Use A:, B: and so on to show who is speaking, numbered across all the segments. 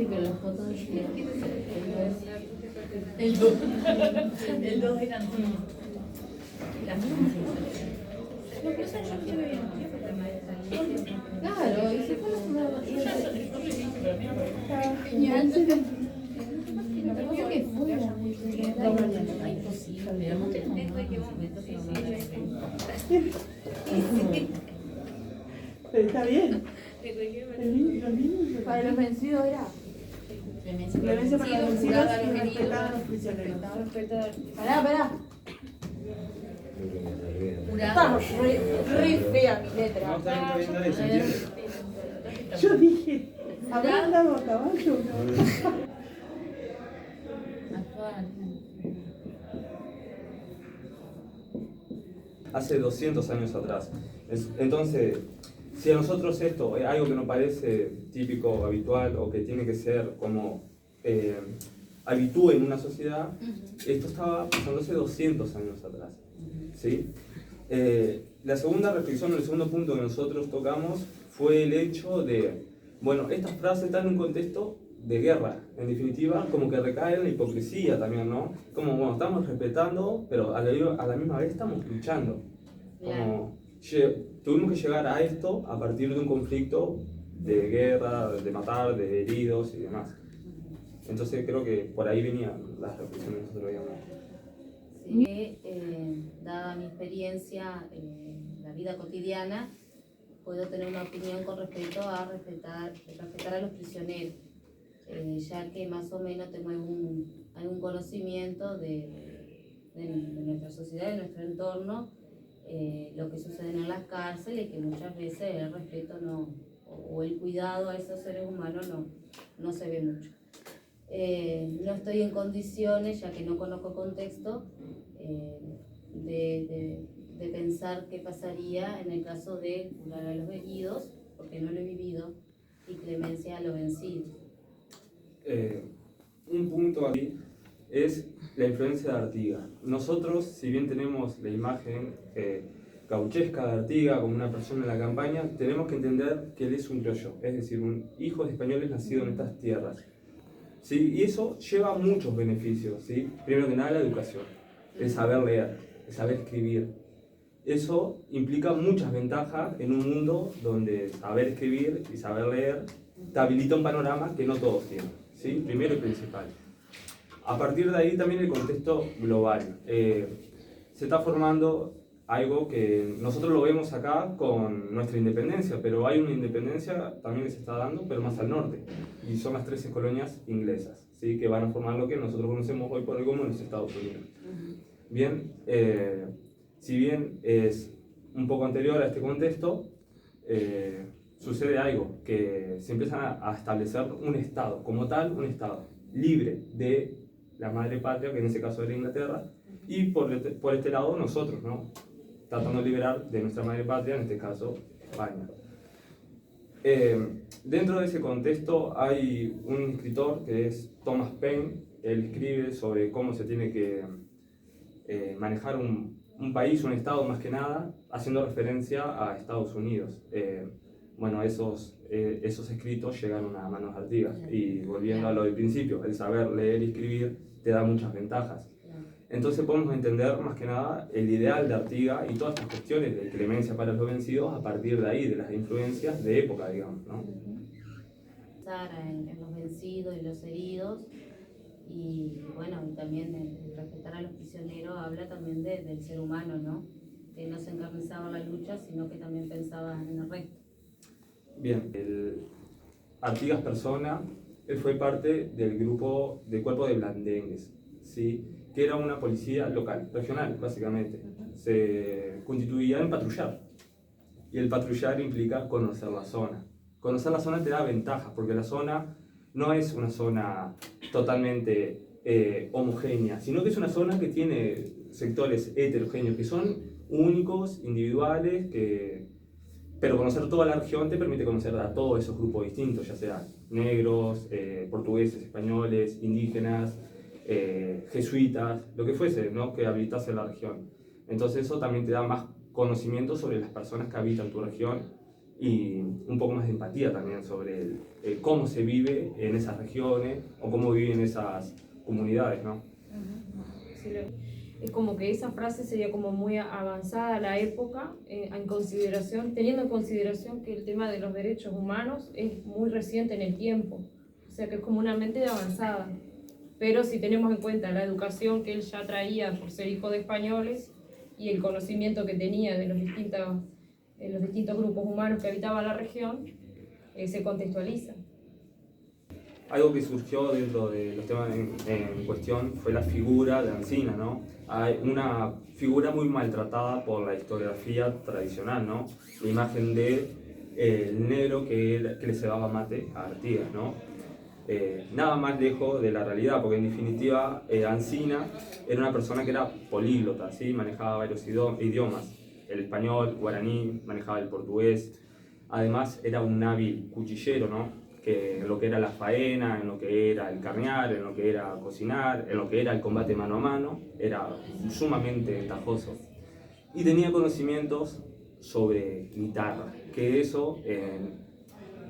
A: Sí, pero las fotos decían el 2 eran las no, pero eso yo no se ve bien. Claro, y se fue la semana. Yo ya genial. ¿Qué fue? Ay, posible. No tenemos
B: Está bien.
C: Para los vencidos era.
B: Clemencia para los vencidos y respetar a los prisioneros.
C: Pará. Está re fea mi letra.
B: Yo dije, ¿habrá andado a caballo?
D: Hace 200 años atrás. Entonces, si a nosotros esto es algo que nos parece típico, habitual, o que tiene que ser como habitúe en una sociedad, esto estaba pasando hace 200 años atrás. ¿Sí? La segunda reflexión, el segundo punto que nosotros tocamos fue el hecho de, bueno, estas frases están en un contexto de guerra, en definitiva, como que recae en la hipocresía también, ¿no? Como, bueno, estamos respetando, pero a la misma vez estamos luchando. Como, tuvimos que llegar a esto a partir de un conflicto de guerra, de matar, de heridos y demás. Entonces creo que por ahí venían las reflexiones que nosotros veíamos.
A: Sí, dada mi experiencia en la vida cotidiana, puedo tener una opinión con respecto a respetar a los prisioneros, ya que más o menos tengo algún conocimiento de nuestra sociedad, de nuestro entorno, lo que sucede en las cárceles, y que muchas veces el respeto o el cuidado a esos seres humanos no se ve mucho. No estoy en condiciones, ya que no conozco contexto, de pensar qué pasaría en el caso de curar a los heridos, porque no lo he vivido, y clemencia a los vencidos.
D: Un punto aquí es la influencia de Artigas. Nosotros, si bien tenemos la imagen gauchesca de Artigas como una persona en la campaña, tenemos que entender que él es un criollo, es decir, un hijo de españoles nacido en estas tierras. ¿Sí? Y eso lleva muchos beneficios, ¿sí? Primero que nada la educación, el saber leer, el saber escribir. Eso implica muchas ventajas en un mundo donde saber escribir y saber leer te habilita un panorama que no todos tienen, ¿sí? Primero y principal. A partir de ahí también el contexto global. Se está formando algo que nosotros lo vemos acá con nuestra independencia, pero hay una independencia también que se está dando, pero más al norte, y son las 13 colonias inglesas, ¿sí? Que van a formar lo que nosotros conocemos hoy por hoy como los Estados Unidos. Bien, si bien es un poco anterior a este contexto, sucede algo, que se empiezan a establecer un Estado, como tal, un Estado libre de la madre patria, que en ese caso era Inglaterra, y por este lado nosotros, ¿no? Tratando de liberar de nuestra madre patria, en este caso España. Dentro de ese contexto hay un escritor que es Thomas Paine. Él escribe sobre cómo se tiene que manejar un país, un estado más que nada, haciendo referencia a Estados Unidos. Bueno, esos escritos llegaron a manos de Artigas, y volviendo a lo del principio, el saber leer y escribir te da muchas ventajas. Entonces podemos entender más que nada el ideal de Artigas y todas estas cuestiones de clemencia para los vencidos a partir de ahí, de las influencias de época, digamos, ¿no?
A: En los vencidos y los heridos, y bueno, y también el respetar a los prisioneros habla también del ser humano, ¿no? Que no se encarnizaba en la lucha, sino que también pensaba en el resto.
D: Bien, Artigas persona, él fue parte del grupo del cuerpo de blandengues, ¿sí? Que era una policía local, regional, básicamente. Se constituía en patrullar. Y el patrullar implica conocer la zona. Conocer la zona te da ventajas, porque la zona no es una zona totalmente homogénea, sino que es una zona que tiene sectores heterogéneos, que son únicos, individuales, pero conocer toda la región te permite conocer a todos esos grupos distintos, ya sean negros, portugueses, españoles, indígenas, jesuitas, lo que fuese, ¿no? Que habitase la región. Entonces eso también te da más conocimiento sobre las personas que habitan tu región y un poco más de empatía también sobre cómo se vive en esas regiones o cómo viven esas comunidades, ¿no?
B: Sí, es como que esa frase sería como muy avanzada a la época, en consideración, teniendo en consideración que el tema de los derechos humanos es muy reciente en el tiempo, o sea que es como una mente avanzada. Pero si tenemos en cuenta la educación que él ya traía por ser hijo de españoles y el conocimiento que tenía de los distintos grupos humanos que habitaban la región, se contextualiza.
D: Algo que surgió dentro de los temas en cuestión fue la figura de Alsina, ¿no? Hay una figura muy maltratada por la historiografía tradicional, ¿no? La imagen de el negro que le cebaba mate a Artigas, ¿no? Nada más lejos de la realidad, porque en definitiva Alsina era una persona que era políglota, ¿sí? Manejaba varios idiomas, el español, guaraní, manejaba el portugués, además era un hábil cuchillero, ¿no? Que en lo que era la faena, en lo que era el carnear, en lo que era cocinar, en lo que era el combate mano a mano, era sumamente tajoso. Y tenía conocimientos sobre guitarra, que eso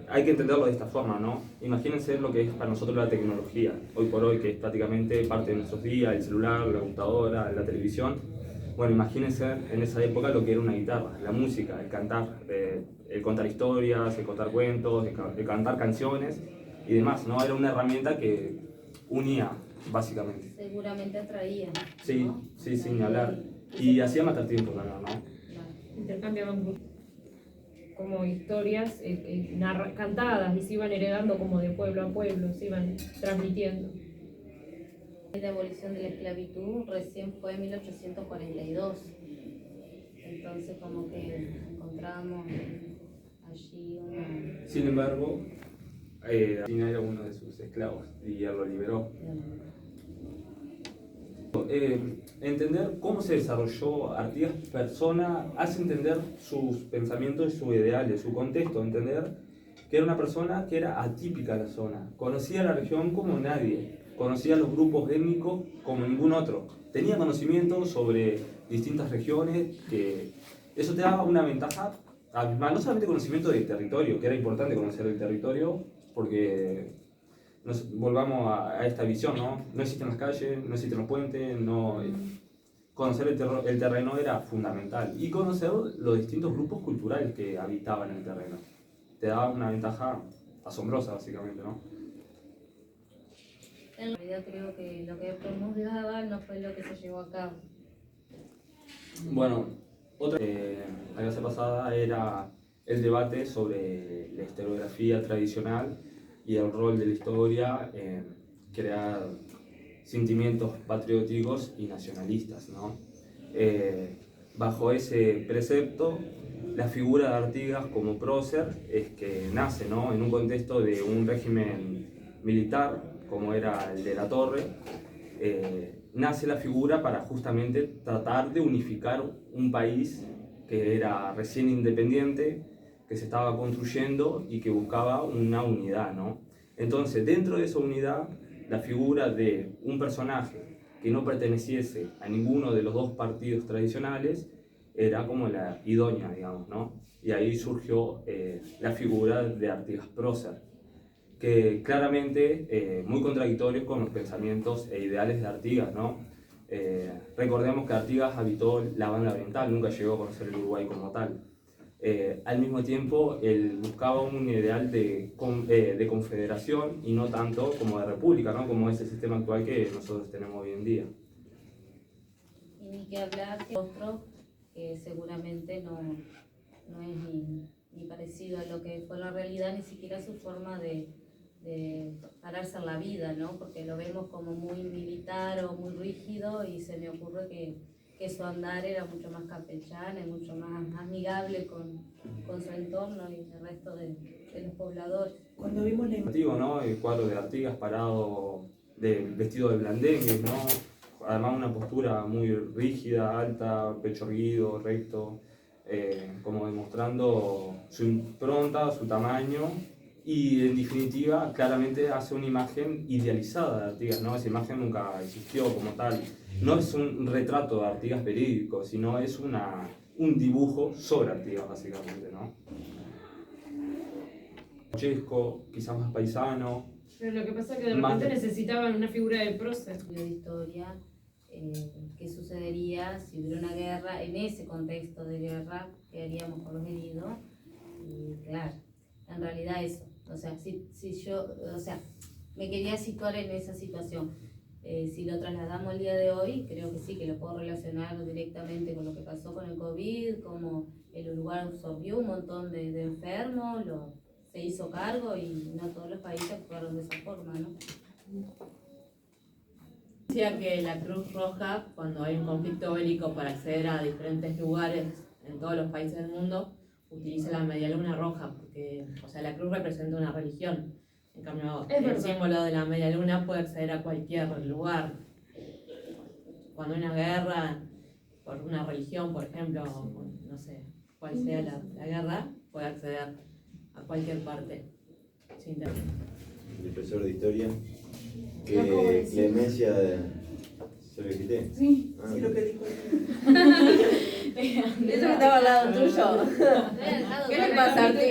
D: hay que entenderlo de esta forma, ¿no? Imagínense lo que es para nosotros la tecnología, hoy por hoy, que es prácticamente parte de nuestros días, el celular, la computadora, la televisión. Bueno, imagínense en esa época lo que era una guitarra, la música, el cantar, el contar historias, el contar cuentos, el cantar canciones y demás, ¿no? Era una herramienta que unía, básicamente.
A: Seguramente atraía,
D: Sí,
A: ¿no?
D: sí, sin hablar. Y hacía matar tiempo también, ¿no?
B: Intercambiaban como historias cantadas y se iban heredando como de pueblo a pueblo, se iban transmitiendo.
A: La abolición de la esclavitud recién fue en 1842, entonces como que encontramos allí una...
D: Sin embargo, Alsina era uno de sus esclavos y él lo liberó. Entender cómo se desarrolló Artigas persona hace entender sus pensamientos y sus ideales, su contexto, entender que era una persona que era atípica en la zona, conocía la región como nadie, conocía los grupos étnicos como ningún otro, tenía conocimiento sobre distintas regiones, que eso te daba una ventaja abismal, no solamente conocimiento del territorio, que era importante conocer el territorio, porque volvamos a esta visión, ¿no? No existen las calles, no existen los puentes, no, conocer el terreno era fundamental y conocer los distintos grupos culturales que habitaban el terreno. Te daba una ventaja asombrosa, básicamente, ¿no?
A: En realidad creo que lo que promulgaba no fue lo que se llevó a cabo.
D: Bueno, otra la clase pasada era el debate sobre la historiografía tradicional y el rol de la historia en crear sentimientos patrióticos y nacionalistas, ¿no? Bajo ese precepto, la figura de Artigas como prócer es que nace, ¿no? En un contexto de un régimen militar, como era el de la Torre, nace la figura para justamente tratar de unificar un país que era recién independiente, que se estaba construyendo y que buscaba una unidad, ¿no? Entonces, dentro de esa unidad, la figura de un personaje que no perteneciese a ninguno de los dos partidos tradicionales era como la idónea, digamos, ¿no? Y ahí surgió la figura de Artigas prócer, que claramente muy contradictorios con los pensamientos e ideales de Artigas, ¿no? Recordemos que Artigas habitó la banda oriental, nunca llegó a conocer el Uruguay como tal. Al mismo tiempo, él buscaba un ideal de confederación y no tanto como de república, ¿no? Como es el sistema actual que nosotros tenemos hoy en día.
A: Y ni que hablar que otro que seguramente no es ni parecido a lo que fue la realidad, ni siquiera su forma de pararse en la vida, ¿no? Porque lo vemos como muy militar o muy rígido y se me ocurre que su andar era mucho más campechano y mucho más amigable con su entorno y el resto de los pobladores.
B: Cuando vimos la
D: ¿No? El cuadro de Artigas parado, vestido de blandengues, ¿no? Además una postura muy rígida, alta, pecho erguido, recto, como demostrando su impronta, su tamaño y en definitiva claramente hace una imagen idealizada de Artigas, ¿no? Esa imagen nunca existió como tal. No es un retrato de Artigas verídico, sino es un dibujo sobre Artigas, básicamente, ¿no? chesco, quizás más paisano.
B: Pero lo que pasa es que de
D: Más-
B: repente necesitaban una figura de prócer.
A: Estudio de historia, qué sucedería si hubiera una guerra, en ese contexto de guerra, qué haríamos con los heridos. Y claro, en realidad eso, o sea, si yo, o sea, me quería situar en esa situación. Si lo trasladamos al día de hoy, creo que sí, que lo puedo relacionar directamente con lo que pasó con el COVID, como el Uruguay absorbió un montón de enfermos, se hizo cargo y no todos los países actuaron de esa forma, ¿no?
E: Decía que la Cruz Roja, cuando hay un conflicto bélico para acceder a diferentes lugares en todos los países del mundo, utiliza la medialuna roja, porque, o sea, la cruz representa una religión. En cambio,
B: Es
E: el
B: verdad.
E: símbolo de la medialuna puede acceder a cualquier lugar. Cuando hay una guerra por una religión, por ejemplo, no sé cuál sea la guerra, puede acceder a cualquier parte. Sin tener-
F: El profesor de historia,
C: No,
F: que
C: ¿cómo decís?
F: Clemencia de... ¿Se lo quité?
C: Sí,
F: Ah,
C: sí, lo que dijo.
E: Eso que estaba al lado tuyo.
A: ¿Qué
E: ¿Qué le pasa, Artigas?